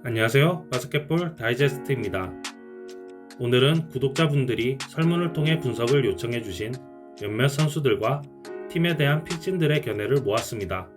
안녕하세요. 바스켓볼 다이제스트입니다. 오늘은 구독자분들이 설문을 통해 분석을 요청해주신 몇몇 선수들과 팀에 대한 필진들의 견해를 모았습니다.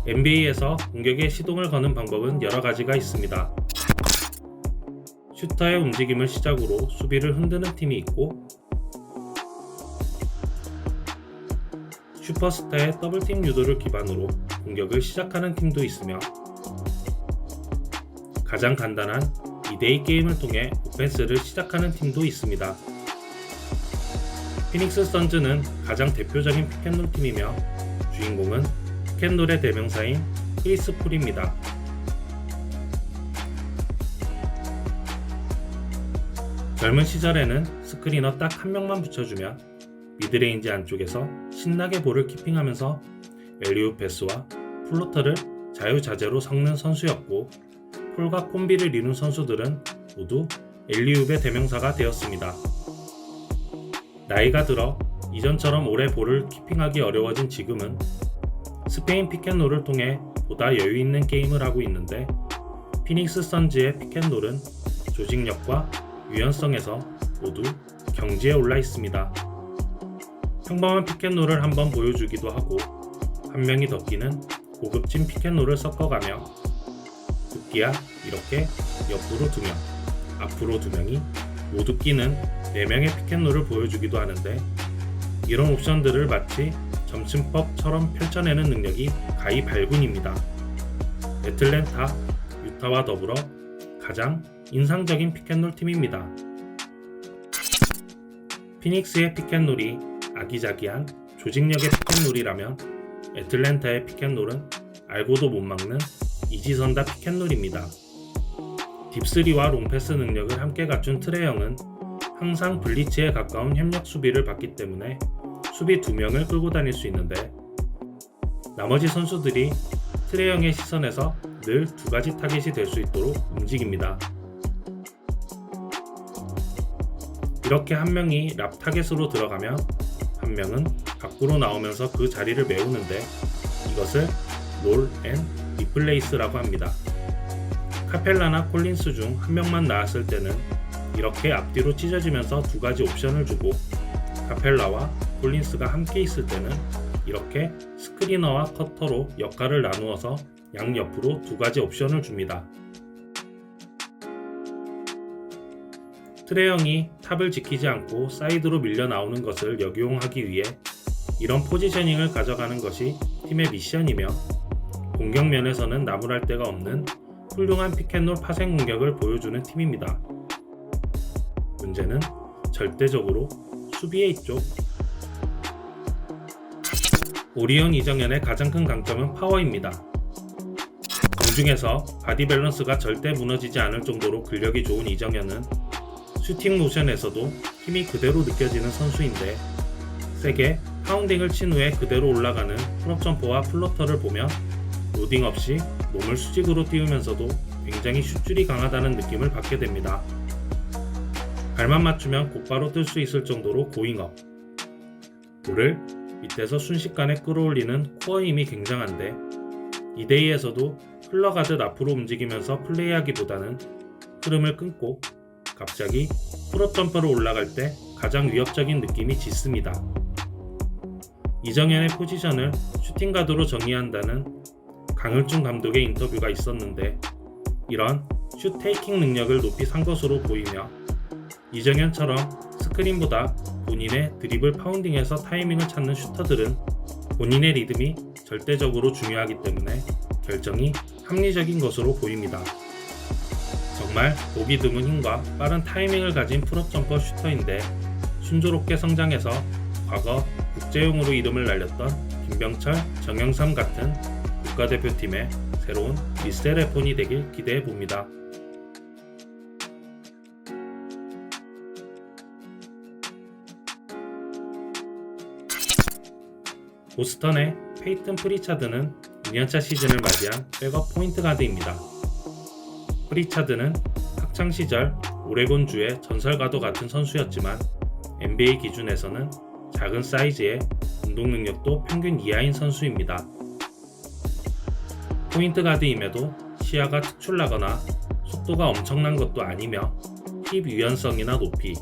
NBA에서 공격에 시동을 거는 방법은 여러 가지가 있습니다. 슈터의 움직임을 시작으로 수비를 흔드는 팀이 있고, 슈퍼스타의 더블팀 유도를 기반으로 공격을 시작하는 팀도 있으며, 가장 간단한 2대2 게임을 통해 오펜스를 시작하는 팀도 있습니다. 피닉스 선즈는 가장 대표적인 픽앤롤 팀이며 주인공은 픽앤롤의 대명사인 크리스 폴입니다. 젊은 시절에는 스크리너 딱 한 명만 붙여주면 미드레인지 안쪽에서 신나게 볼을 키핑하면서 엘리웁 패스와 플로터를 자유자재로 섞는 선수였고, 폴과 콤비를 이룬 선수들은 모두 엘리웁의 대명사가 되었습니다. 나이가 들어 이전처럼 오래 볼을 키핑하기 어려워진 지금은 스페인 픽앤롤을 통해 보다 여유있는 게임을 하고 있는데, 피닉스 선즈의 픽앤롤은 조직력과 유연성에서 모두 경지에 올라 있습니다. 평범한 픽앤롤을 한번 보여주기도 하고, 한 명이 더 끼는 고급진 픽앤롤을 섞어가며 급기야 이렇게 옆으로 2명, 앞으로 2명이 모두 끼는 4명의 픽앤롤을 보여주기도 하는데, 이런 옵션들을 마치 점침법처럼 펼쳐내는 능력이 가히 발군입니다. 애틀랜타, 유타와 더불어 가장 인상적인 픽앤롤 팀입니다. 피닉스의 픽앤롤이 아기자기한 조직력의 픽앤롤이라면 애틀랜타의 픽앤롤은 알고도 못 막는 이지선다 픽앤롤입니다. 딥3와 롱패스 능력을 함께 갖춘 트레 영은 항상 블리츠에 가까운 협력 수비를 받기 때문에 수비 2명을 끌고 다닐 수 있는데, 나머지 선수들이 트레 영의 시선에서 늘 2가지 타겟이 될 수 있도록 움직입니다. 이렇게 한 명이 랍 타겟으로 들어가면 한 명은 밖으로 나오면서 그 자리를 메우는데, 이것을 롤 앤 리플레이스라고 합니다. 카펠라나 콜린스 중 한 명만 나왔을 때는 이렇게 앞뒤로 찢어지면서 2가지 옵션을 주고, 카펠라와 콜린스가 함께 있을 때는 이렇게 스크리너와 커터로 역할을 나누어서 양옆으로 2가지 옵션을 줍니다. 트레 영이 탑을 지키지 않고 사이드로 밀려 나오는 것을 역이용하기 위해 이런 포지셔닝을 가져가는 것이 팀의 미션이며, 공격 면에서는 나무랄 데가 없는 훌륭한 픽앤롤 파생 공격을 보여주는 팀입니다. 문제는 절대적으로 수비에 있죠. 오리온 이정현의 가장 큰 강점은 파워입니다. 공중에서 바디 밸런스가 절대 무너지지 않을 정도로 근력이 좋은 이정현은 슈팅 모션에서도 힘이 그대로 느껴지는 선수인데, 세게 파운딩을 친 후에 그대로 올라가는 풀업 점퍼와 플로터를 보면 로딩 없이 몸을 수직으로 띄우면서도 굉장히 슛줄이 강하다는 느낌을 받게 됩니다. 발만 맞추면 곧바로 뜰 수 있을 정도로 고잉업, 볼을 밑에서 순식간에 끌어올리는 코어 힘이 굉장한데, 2대2에서도 흘러가듯 앞으로 움직이면서 플레이하기보다는 흐름을 끊고 갑자기 풀업 점퍼로 올라갈 때 가장 위협적인 느낌이 짙습니다. 이정현의 포지션을 슈팅가드로 정의한다는 강을중 감독의 인터뷰가 있었는데, 이런 슛 테이킹 능력을 높이 산 것으로 보이며, 이정현처럼 스크린보다 본인의 드리블 파운딩에서 타이밍을 찾는 슈터들은 본인의 리듬이 절대적으로 중요하기 때문에 결정이 합리적인 것으로 보입니다. 정말 보기 드문 힘과 빠른 타이밍을 가진 풀업 점퍼 슈터인데, 순조롭게 성장해서 과거 국제용으로 이름을 날렸던 김병철, 정영삼 같은 국가대표팀의 새로운 미셀 웨폰이 되길 기대해봅니다. 보스턴의 페이튼 프리차드는 2년차 시즌을 맞이한 백업 포인트 가드입니다. 프리차드는 학창시절 오레곤주의 전설과도 같은 선수였지만 NBA 기준에서는 작은 사이즈에 운동 능력도 평균 이하인 선수입니다. 포인트 가드임에도 시야가 특출나거나 속도가 엄청난 것도 아니며 힙 유연성이나 높이,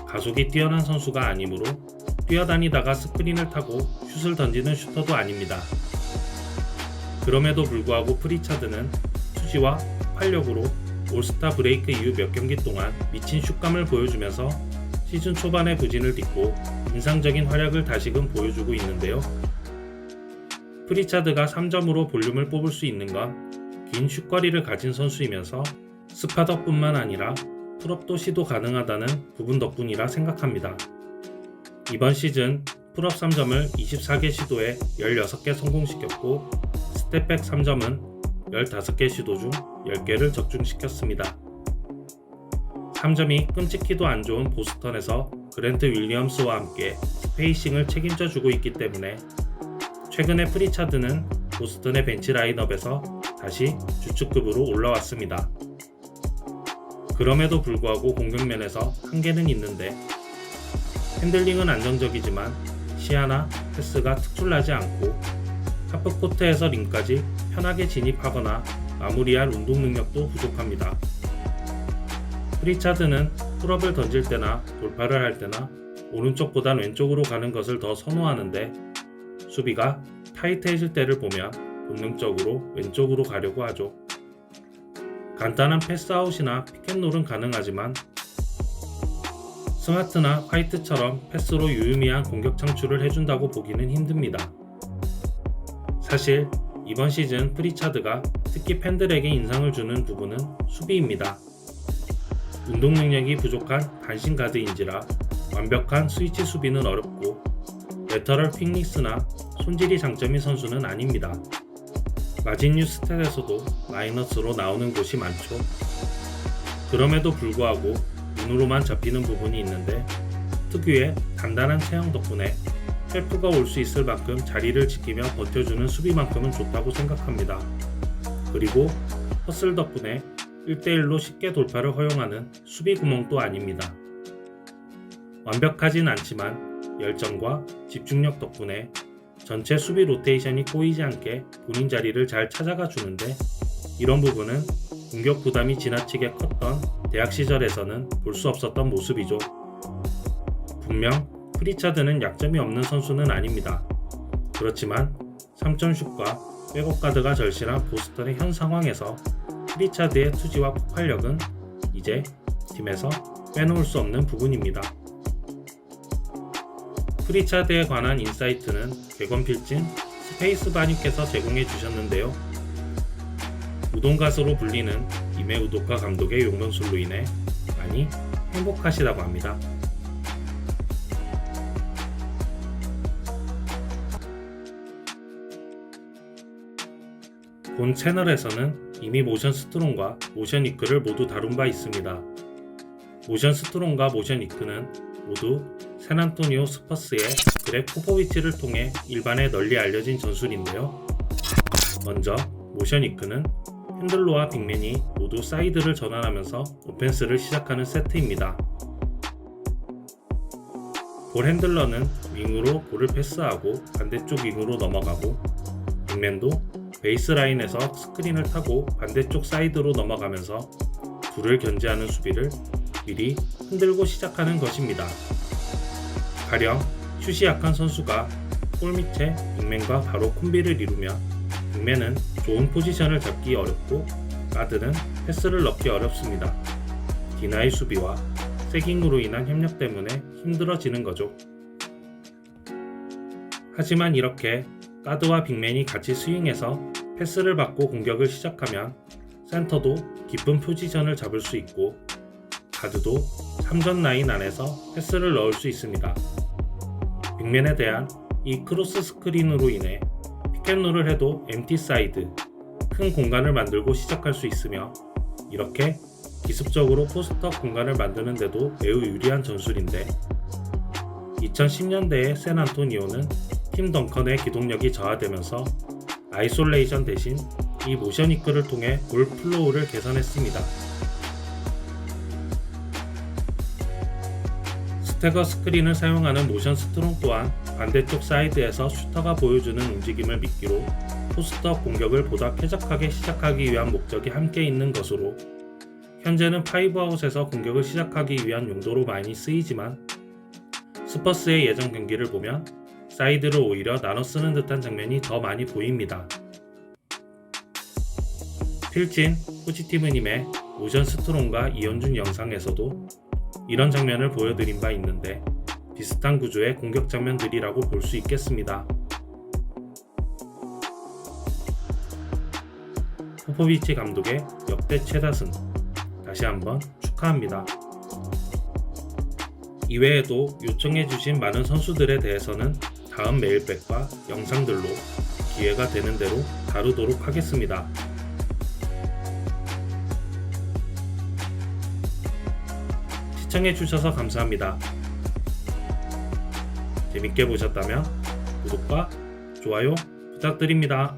가속이 뛰어난 선수가 아니므로 뛰어다니다가 스크린을 타고 슛을 던지는 슈터도 아닙니다. 그럼에도 불구하고 프리차드는 투지와 폭발력으로 올스타 브레이크 이후 몇 경기 동안 미친 슛감을 보여주면서 시즌 초반의 부진을 딛고 인상적인 활약을 다시금 보여주고 있는데요. 프리차드가 3점으로 볼륨을 뽑을 수 있는 건 긴 슛거리를 가진 선수이면서 스파더뿐만 아니라 풀업도 시도 가능하다는 부분 덕분이라 생각합니다. 이번 시즌 풀업 3점을 24개 시도에 16개 성공시켰고 스텝백 3점은 15개 시도 중 10개를 적중시켰습니다. 3점이 끔찍히도 안 좋은 보스턴에서 그랜트 윌리엄스와 함께 스페이싱을 책임져주고 있기 때문에 최근에 프리차드는 보스턴의 벤치 라인업에서 다시 주축급으로 올라왔습니다. 그럼에도 불구하고 공격면에서 한계는 있는데 핸들링은 안정적이지만 시야나 패스가 특출나지 않고 하프코트에서 림까지 편하게 진입하거나 마무리할 운동 능력도 부족합니다. 프리차드는 풀업을 던질 때나 돌파를 할 때나 오른쪽보단 왼쪽으로 가는 것을 더 선호하는데 수비가 타이트해질 때를 보면 본능적으로 왼쪽으로 가려고 하죠. 간단한 패스아웃이나 피켓롤은 가능하지만 스마트나 화이트처럼 패스로 유의미한 공격 창출을 해준다고 보기는 힘듭니다. 사실 이번 시즌 프리차드가 특히 팬들에게 인상을 주는 부분은 수비입니다. 운동 능력이 부족한 단신 가드인지라 완벽한 스위치 수비는 어렵고 레터럴 퀵니스나 손질이 장점인 선수는 아닙니다. 마진뉴 스탯에서도 마이너스로 나오는 곳이 많죠. 그럼에도 불구하고 눈으로만 잡히는 부분이 있는데 특유의 단단한 체형 덕분에 헬프가 올 수 있을 만큼 자리를 지키며 버텨주는 수비만큼은 좋다고 생각합니다. 그리고 허슬 덕분에 1대1로 쉽게 돌파를 허용하는 수비 구멍도 아닙니다. 완벽하진 않지만 열정과 집중력 덕분에 전체 수비 로테이션이 꼬이지 않게 본인 자리를 잘 찾아가 주는데 이런 부분은 공격 부담이 지나치게 컸던 대학 시절에서는 볼 수 없었던 모습이죠. 분명 프리차드는 약점이 없는 선수는 아닙니다. 그렇지만 3점 슛과 백업 가드가 절실한 보스턴의 현 상황에서 프리차드의 투지와 폭발력은 이제 팀에서 빼놓을 수 없는 부분입니다. 프리차드에 관한 인사이트는 객원필진 스페이스바님께서 제공해 주셨는데요. 우동가수로 불리는 이메 우도카 감독의 용병술로 인해 많이 행복하시다고 합니다. 본 채널에서는 이미 모션 스트롱과 모션 이크를 모두 다룬 바 있습니다. 모션 스트롱과 모션 이크는 모두 샌안토니오 스퍼스의 그렉 포포비치를 통해 일반에 널리 알려진 전술인데요. 먼저 모션 이크는 핸들러와 빅맨이 모두 사이드를 전환하면서 오펜스를 시작하는 세트입니다. 볼 핸들러는 윙으로 볼을 패스하고 반대쪽 윙으로 넘어가고 빅맨도 베이스라인에서 스크린을 타고 반대쪽 사이드로 넘어가면서 둘을 견제하는 수비를 미리 흔들고 시작하는 것입니다. 가령 슛이 약한 선수가 골 밑에 빅맨과 바로 콤비를 이루며 빅맨은 좋은 포지션을 잡기 어렵고 가드는 패스를 넣기 어렵습니다. 디나이 수비와 세깅으로 인한 협력 때문에 힘들어지는 거죠. 하지만 이렇게 가드와 빅맨이 같이 스윙해서 패스를 받고 공격을 시작하면 센터도 깊은 포지션을 잡을 수 있고 가드도 3점 라인 안에서 패스를 넣을 수 있습니다. 빅맨에 대한 이 크로스 스크린으로 인해 피켓롤을 해도 엠티 사이드, 큰 공간을 만들고 시작할 수 있으며 이렇게 기습적으로 포스트업 공간을 만드는데도 매우 유리한 전술인데 2010년대의 샌안토니오는 팀 덩컨의 기동력이 저하되면서 아이솔레이션 대신 이 모션 이크를 통해 볼 플로우를 개선했습니다. 스태거 스크린을 사용하는 모션 스트롱 또한 반대쪽 사이드에서 슈터가 보여주는 움직임을 미끼로 포스트업 공격을 보다 쾌적하게 시작하기 위한 목적이 함께 있는 것으로 현재는 5아웃에서 공격을 시작하기 위한 용도로 많이 쓰이지만 스퍼스의 예전 경기를 보면 사이드를 오히려 나눠 쓰는 듯한 장면이 더 많이 보입니다. 필진 포지티브님의 오션 스트롱과 이현준 영상에서도 이런 장면을 보여드린 바 있는데 비슷한 구조의 공격 장면들이라고 볼 수 있겠습니다. 포포비치 감독의 역대 최다승 다시 한번 축하합니다. 이외에도 요청해주신 많은 선수들에 대해서는 다음 메일백과 영상들로 기회가 되는 대로 다루도록 하겠습니다. 시청해주셔서 감사합니다. 재밌게 보셨다면 구독과 좋아요 부탁드립니다.